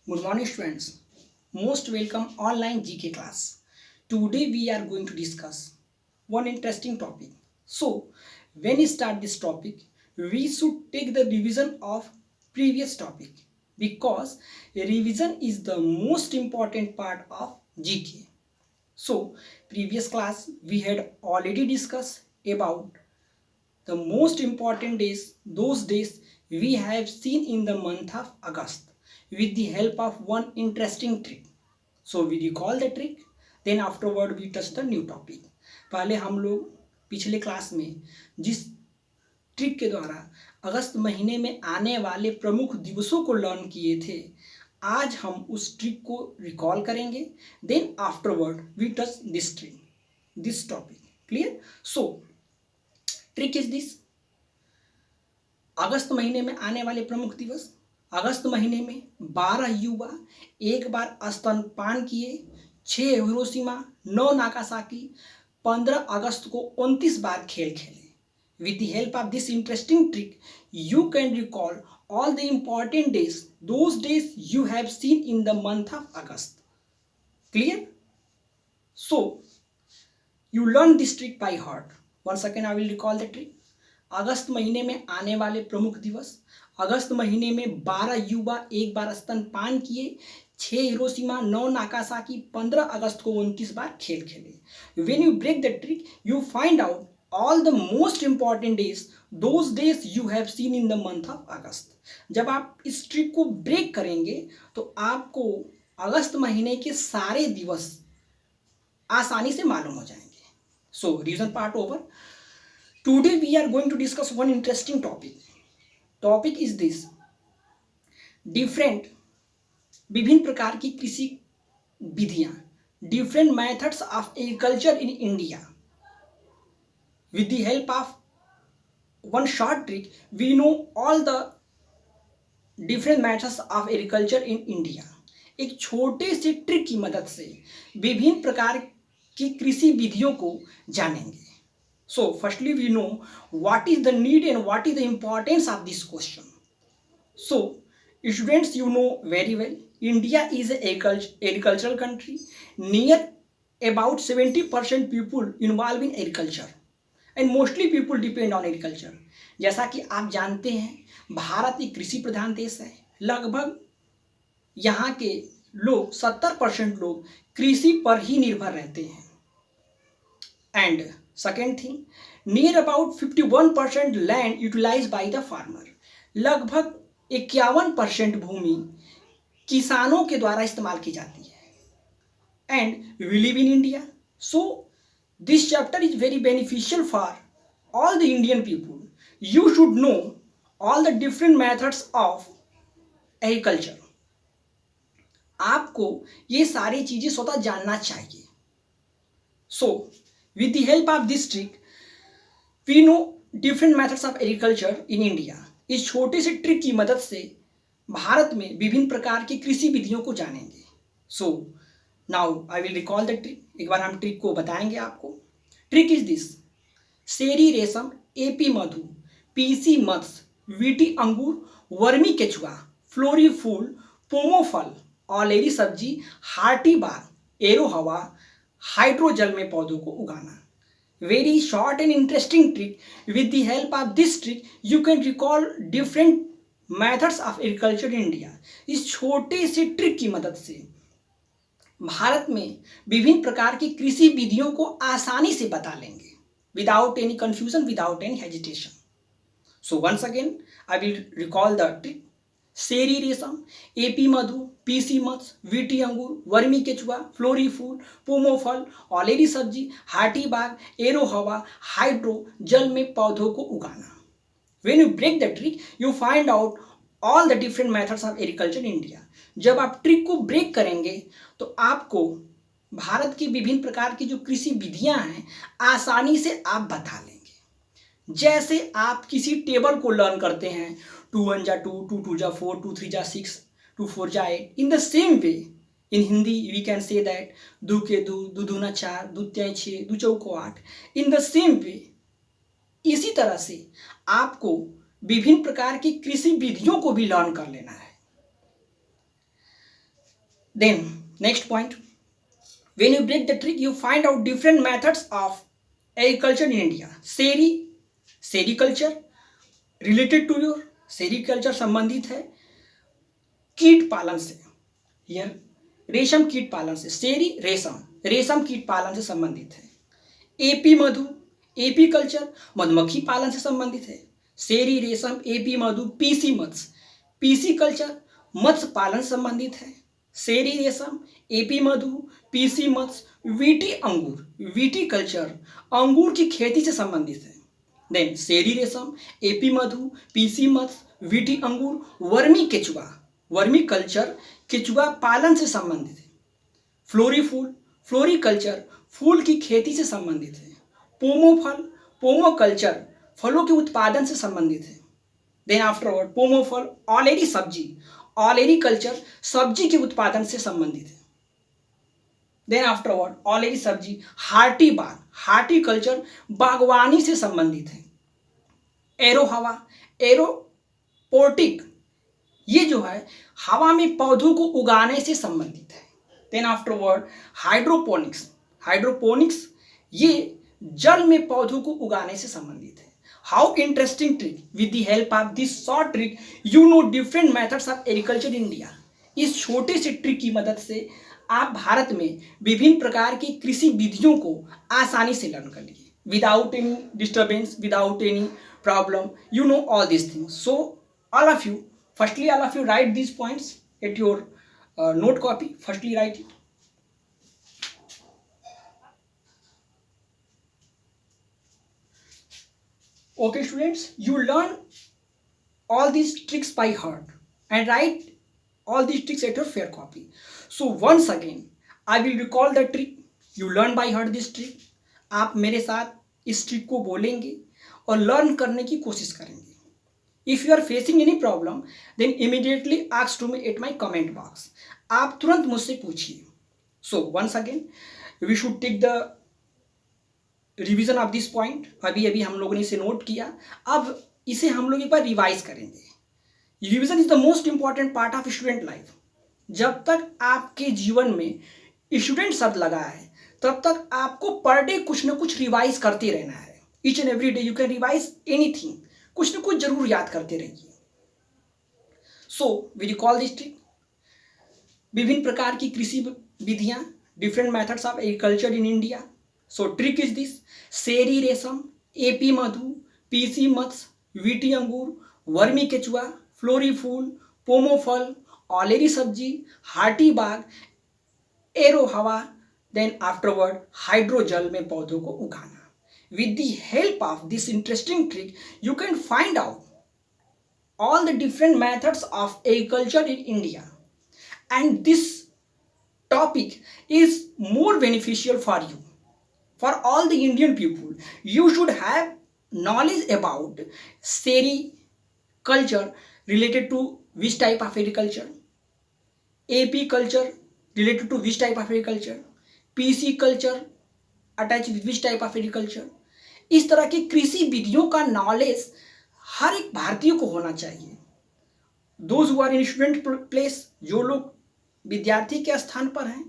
Good morning, students. Most welcome online GK class. Today we are going to discuss one interesting topic. So, when we start this topic, we should take the revision of previous topic because revision is the most important part of GK. So, previous class we had already discussed about the most important days, those days we have seen in the month of August with the help of one interesting trick. So we recall the trick, then afterward we touch the new topic. पहले हम लोग पिछले class में जिस trick के द्वारा अगस्त महीने में आने वाले प्रमुख दिवसों को लर्न किए थे, आज हम उस ट्रिक को रिकॉल करेंगे. Then afterward we touch this trick, this topic. Clear? So trick is this. अगस्त महीने में आने वाले प्रमुख दिवस. अगस्त महीने में 12 युवा एक बार स्तनपान किए, 6 हिरोशिमा, 9 नागासाकी, 15 अगस्त को 29 बार खेल खेले. With the help of this interesting trick, you can recall all the important days, those days you have seen in the month of August. Clear? So, you learn this trick by heart. Once again, I will recall the trick. अगस्त महीने में आने वाले प्रमुख दिवस. अगस्त महीने में 12 युवा एक बार स्तनपान किए, 6 हिरोशिमा, 9 नागासाकी, 15 अगस्त को 29 बार खेल खेले. When you break the trick, you find out all the most important days, those days you have seen in the month of August. जब आप इस ट्रिक को ब्रेक करेंगे तो आपको अगस्त महीने के सारे दिवस आसानी से मालूम हो जाएंगे. So, revision part over. Today we are going to discuss one interesting topic. Topic is this: different विभिन्न प्रकार की कृषि विधियां, different methods of agriculture in India. With the help of one short trick, we know all the different methods of agriculture in India. एक छोटे से trick की मदद से विभिन्न प्रकार की कृषि विधियों को जानेंगे. So, firstly we know what is the need and what is the importance of this question. So, students, you know very well, India is an agricultural country. Near about 70% people involved in agriculture and mostly people depend on agriculture. जैसा कि आप जानते हैं भारत एक कृषि प्रधान देश है. लगभग यहाँ के लोग 70% लोग कृषि पर ही निर्भर रहते हैं. And second thing, near about 51% land utilise by the farmer. लगभग 51% भूमि किसानों के द्वारा इस्तेमाल की जाती है. And we live in India, so this chapter is very beneficial for all the Indian people. You should know all the different methods of agriculture. आपको ये सारी चीजें स्वतः जानना चाहिए. सो with the help of this trick, we know different methods of agriculture in India. इस छोटे से ट्रिक की मदद से भारत में विभिन्न प्रकार की कृषि विधियों को जानेंगे. So now I will recall the trick. एक बार हम ट्रिक को बताएंगे आपको. ट्रिक इज दिस: शेरी रेशम, एपी मधु, पीसी मत्स्य, वीटी अंगूर, वर्मी केचुआ, फ्लोरी फूल, पोमो फल, ऑलेरी सब्जी, हार्टी बाग, एरो हवा, हाइड्रोजल में पौधों को उगाना. Very short and interesting trick. With the help of this trick you can recall different methods of agriculture in India. इस छोटे से ट्रिक की मदद से भारत में विभिन्न प्रकार की कृषि विधियों को आसानी से बता लेंगे without any confusion, without any hesitation. So once again I will recall the trick. Seri रेशम, एपी मधु, पीसी मत्स्य, वीटी अंगूर, वर्मी केचुआ, फ्लोरी फूल, पोमो फल, ऑलेरी सब्जी, हार्टी बाग, एरो हवा, हाइड्रो जल में पौधों को उगाना. When you break the trick, you find out all the different methods of agriculture in India. जब आप ट्रिक को ब्रेक करेंगे तो आपको भारत की विभिन्न प्रकार की जो कृषि विधियां हैं आसानी से आप बता लेंगे. जैसे आप किसी टेबल को लर्न करते हैं, 2 1 जा 2, 2 2 जा 4, 2 3 जा 6, 2 4 जा 8. In the same way in Hindi we can say that 2 के 2, 2 दूना 4, 2 तिहाई 6, 2 चौको 8. इन द सेम वे इसी तरह से आपको विभिन्न प्रकार की कृषि विधियों को भी लर्न कर लेना है. Then next point, when you break the trick, you find out different methods of agriculture in India. Sericulture related to your, sericulture संबंधित है कीट पालन से, यह रेशम कीट पालन से, सेरी रेशम कीट पालन से संबंधित है। एपी मधु, एपी कल्चर मधुमक्खी पालन से संबंधित है। सेरी रेशम, एपी मधु, पीसी मत्स्य, पीसी कल्चर मत्स्य पालन से संबंधित है। सेरी रेशम, एपी मधु, पीसी मत्स्य, वीटी अंगूर, वीटी कल्चर अंगूर की खेती से संबंधित है। देन सेरी रेशम, एपी मधु, पीसी मत्स्य, वीटी अंगूर, वर्मी केचुआ, वर्मी कल्चर केचुआ पालन से संबंधित है। फ्लोरी कल्चर फूल की खेती से संबंधित है। पोमो कल्चर फलों के उत्पादन से संबंधित है। देन आफ्टरवर्ड पोमो फल, ऑलेरी कल्चर सब्जी के उत्पादन से संबंधित है। देन आफ्टरवर्ड ऑलेरी सब्जी, हार्टी कल्चर बागवानी से संबंधित है। एरोपोटिक ये जो है हवा में पौधों को उगाने से संबंधित है। देन आफ्टरवर्ड हाइड्रोपोनिक्स ये जल में पौधों को उगाने से संबंधित है। How interesting trick, with the help of this short trick you know different methods of agriculture in India. इस छोटे से ट्रिक की मदद से आप भारत में विभिन्न प्रकार की कृषि विधियों को आसानी से लर्न कर लिए, without any disturbance, without any problem, you know all these things. So all of you write these points at your note copy. Firstly write it. Okay students, you learn all these tricks by heart and write all these tricks at your fair copy. So once again I will recall the trick. You learn by heart this trick. आप मेरे साथ इस trick को बोलेंगे और learn करने की कोशिश करेंगे। If you are facing any problem then immediately ask to me at my comment box. आप तुरंत मुझसे पूछिए। So once again we should take the revision of this point. अभी हम लोगों ने इसे नोट किया, अब इसे हम लोग एक बार रिवाइज करेंगे। Revision is the most important part of student life. जब तक आपके जीवन में स्टूडेंट शब्द लगा है तब तक आपको पर डे कुछ ना कुछ रिवाइज करते रहना है। Each and every day you can revise anything, कुछ न कुछ जरूर याद करते रहिए। So we recall this trick. विभिन्न प्रकार की कृषि विधियां, different methods of agriculture in India. So trick is this, seri रेशम, एपी मधु, पीसी मत्स्य, वीटी अंगूर, वर्मी केचुआ, फ्लोरी फूल, पोमो फल, ऑलेरी सब्जी, हार्टी बाग, एरो हवा, देन आफ्टरवर्ड हाइड्रोजल में पौधों को उगाना। With the help of this interesting trick, you can find out all the different methods of agriculture in India. And this topic is more beneficial for you, for all the Indian people. You should have knowledge about sericulture related to which type of agriculture, AP culture related to which type of agriculture, PC culture attached with which type of agriculture। इस तरह की कृषि विधियों का knowledge हर एक भारतीय को होना चाहिए। Those who are in student place, जो लोग विद्यार्थी के स्थान पर हैं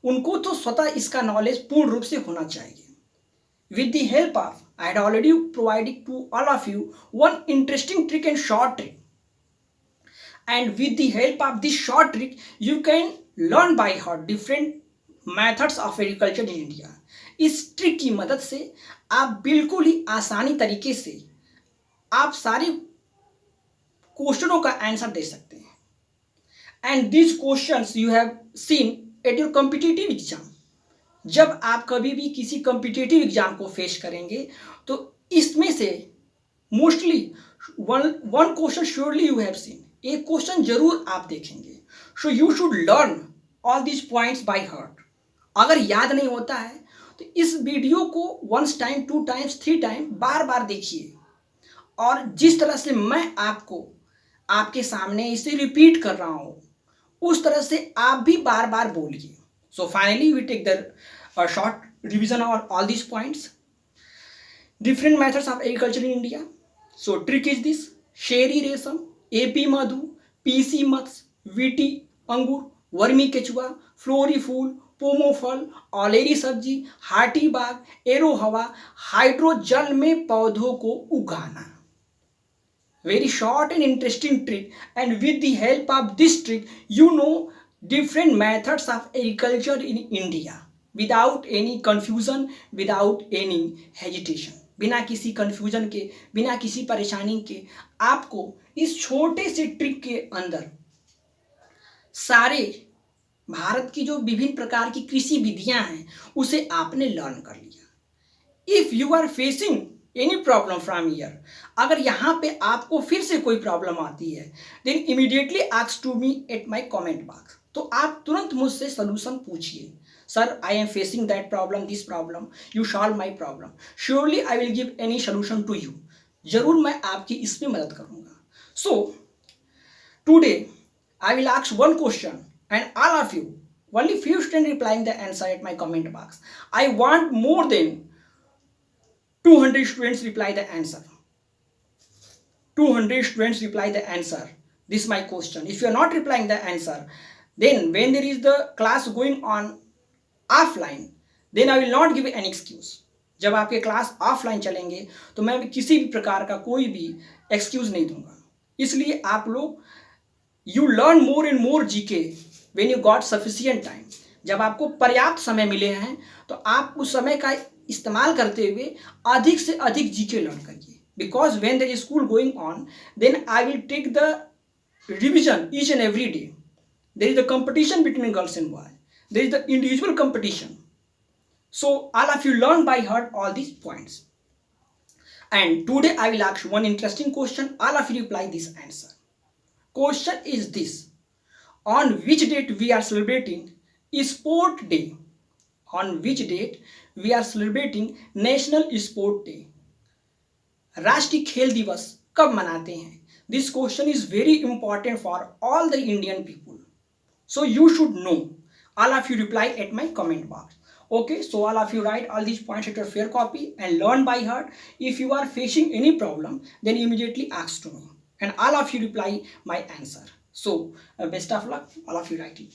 उनको तो स्वतः इसका नॉलेज पूर्ण रूप से होना चाहिए। With the help of I had already provided to all of you one interesting trick and short trick, and with the help of this short trick you can learn by heart different methods of agriculture in India. इस trick की मदद से आप बिल्कुल ही आसानी तरीके से आप सारे क्वेश्चनों का आंसर दे सकते हैं। And this questions you have seen at your competitive exam. जब आप कभी भी किसी कॉम्पिटिटिव एग्जाम को फेस करेंगे तो इसमें से mostly one question surely you have seen, एक क्वेश्चन जरूर आप देखेंगे। So you should learn all this points by heart. अगर याद नहीं होता है तो इस वीडियो को वंस टाइम, 2 टाइम्स, 3 टाइम बार बार देखिए, और जिस तरह से मैं आपको आपके सामने इसे रिपीट कर रहा हूँ उस तरह से आप भी बार बार बोलिए। So finally we take the short revision on all this points. Different methods of agriculture in India. So trick is this, seri रेशम, एपी मधु, पीसी मत्स्य, वीटी अंगूर, वर्मी केचुआ, फ्लोरी फूल, पोमो फल, ऑलेरी सब्जी, हाटी बाग, एरो हवा, हाइड्रोजल में पौधों को उगाना। Very short and interesting trick, and with the help of this trick you know different methods of agriculture in India without any confusion, without any hesitation। बिना किसी कंफ्यूजन के, बिना किसी परेशानी के आपको इस छोटे से ट्रिक के अंदर सारे भारत की जो विभिन्न प्रकार की कृषि विधियां हैं उसे आपने लर्न कर लिया। If you are facing any problem from here, अगर यहाँ पे आपको फिर से कोई प्रॉब्लम आती है, then immediately ask to me at my comment box. तो आप तुरंत मुझसे सोल्यूशन पूछिए, sir I am facing that problem, this problem, you solve my problem, surely I will give any solution to you. जरूर मैं आपकी इसमें मदद करूँगा। So today I will ask one question and all of you, only few students replying the answer at my comment box. I want more than 200 students reply the answer. 200 students reply the answer. This is my question. If you are not replying the answer, then when there is the class going on offline, then I will not give any excuse. जब आपके class offline चलेंगे तो मैं किसी भी प्रकार का कोई भी एक्सक्यूज नहीं दूंगा। इसलिए आप लोग you learn more and more GK when you got sufficient time. जब आपको पर्याप्त समय मिले हैं तो आप उस समय का इस्तेमाल करते हुए अधिक से अधिक जीके लर्न करिए। Because when there is school going on, then I will take the revision each and every day. There is the competition between girls and boy, there is the individual competition. So all of you learn by heart all these points. And today I will ask one interesting question. All of you reply this answer. Question is this: on which date we are celebrating Sport Day? On which date we are celebrating National Sport Day? राष्ट्रीय खेल दिवस कब मनाते हैं? This question is very important for all the Indian people. So you should know. All of you reply at my comment box. Okay, so all of you write all these points at your fair copy and learn by heart. If you are facing any problem, then immediately ask to me and all of you reply my answer. So best of luck, all of you write it.